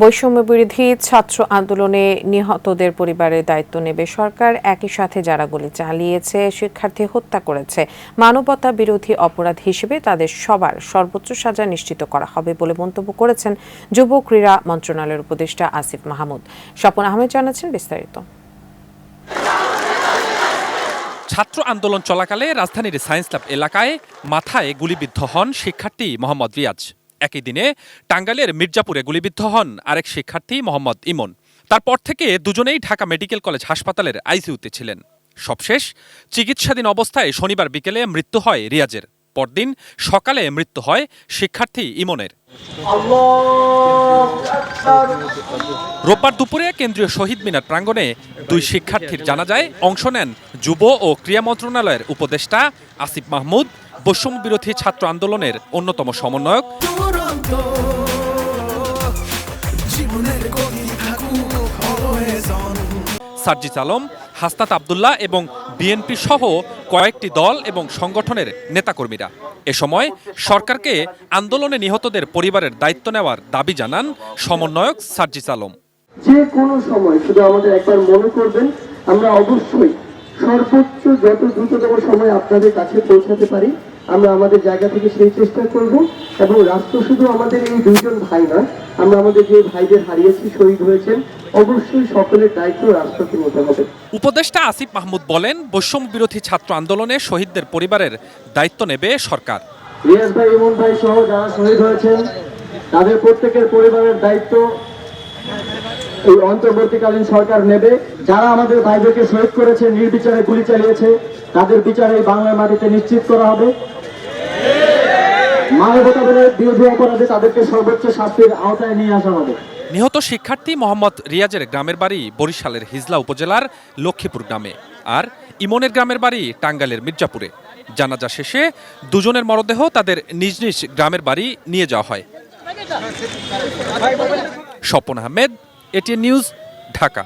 বৈষম্য বিরোধী ছাত্র আন্দোলনে নিহতদের পরিবারের দায়িত্ব নেবে সরকার। একই সাথে যারা গুলি চালিয়েছে, শিক্ষার্থী হত্যা করেছে, মানবতা বিরোধী অপরাধ হিসেবে তাদের সবার সর্বোচ্চ সাজা নিশ্চিত করা হবে বলে মন্তব্য করেছেন যুব ক্রীড়া মন্ত্রণালয়ের উপদেষ্টা আসিফ মাহমুদ। স্বপন আহমেদ জানাচ্ছেন বিস্তারিত। ছাত্র আন্দোলন চলাকালে রাজধানীর সায়েন্স ল্যাব এলাকায় মাথায় গুলিবিদ্ধ হন শিক্ষার্থী মোহাম্মদ রিয়াজ। একই দিনে টাঙ্গাইলের মির্জাপুরে গুলিবিদ্ধ হন আরেক শিক্ষার্থী মোহাম্মদ ইমন। তারপর থেকে দুজনেই ঢাকা মেডিকেল কলেজ হাসপাতালের আইসিইউতে ছিলেন। সবশেষ চিকিৎসাধীন অবস্থায় শনিবার বিকেলে মৃত্যু হয় রিয়াজের। পরদিন সকালে মৃত্যু হয় শিক্ষার্থী ইমনের। রোববার দুপুরে কেন্দ্রীয় শহীদ মিনার প্রাঙ্গণে দুই শিক্ষার্থীর জানাজায় অংশ নেন যুব ও ক্রীড়া মন্ত্রণালয়ের উপদেষ্টা আসিফ মাহমুদ, বৈষম্য বিরোধী ছাত্র আন্দোলনের অন্যতম সমন্বয়ক সার্জিস আলম, হাসনাত আবদুল্লাহ এবং বিএনপি সহ কয়েকটি দল এবং সংগঠনের নেতাকর্মীরা। এ সময় সরকারকে আন্দোলনে নিহতদের পরিবারের দায়িত্ব নেওয়ার দাবি জানান সমন্বয়ক সার্জিস আলম। যে কোনো সময় শুধু আমাদের একবার মনে করবেন, আমরা অবশ্যই সর্বোচ্চ যত দ্রুততম সময় আপনাদের কাছে পৌঁছাতে পারি আমরা আমাদের জায়গা থেকে সেই চেষ্টা করব। এবং রাষ্ট্র শুধু আমাদের এই দুইজন ভাই নয়, আমরা আমাদের যে ভাইদের হারিয়েছি, শহীদ হয়েছেন, অবশ্যই সকলের দায়িত্ব রাষ্ট্রকে নিতে হবে। উপদেষ্টা আসিফ মাহমুদ বলেন, বৈষম্য বিরোধী ছাত্র আন্দোলনে শহীদদের পরিবারের দায়িত্ব নেবে সরকার। রিয়াজ ভাই, ইমন ভাই সহ যারা শহীদ হয়েছেন তাদের প্রত্যেকের পরিবারের দায়িত্ব এই অন্তর্বর্তীকালীন সরকার নেবে। যারা আমাদের ভাইদেরকে শহীদ করেছে, নির্বিচারে গুলি চালিয়েছে, তাদের বিচার এই বাংলার মাটিতে নিশ্চিত করা হবে। মানবতা বিরোধী অপরাধে তাদেরকে সর্বোচ্চ শাস্তির আওতায় নিয়ে আসা হবে। নিহত শিক্ষার্থী মোহাম্মদ রিয়াজের গ্রামের বাড়ি বরিশালের হিজলা উপজেলার লক্ষ্মীপুর গ্রামে, আর ইমনের গ্রামের বাড়ি টাঙ্গাইলের মির্জাপুরে। জানাজা শেষে দুজনের মরদেহ তাদের নিজ নিজ গ্রামের বাড়ি নিয়ে যাওয়া হয়। Swapan Ahmed, ATN news, Dhaka.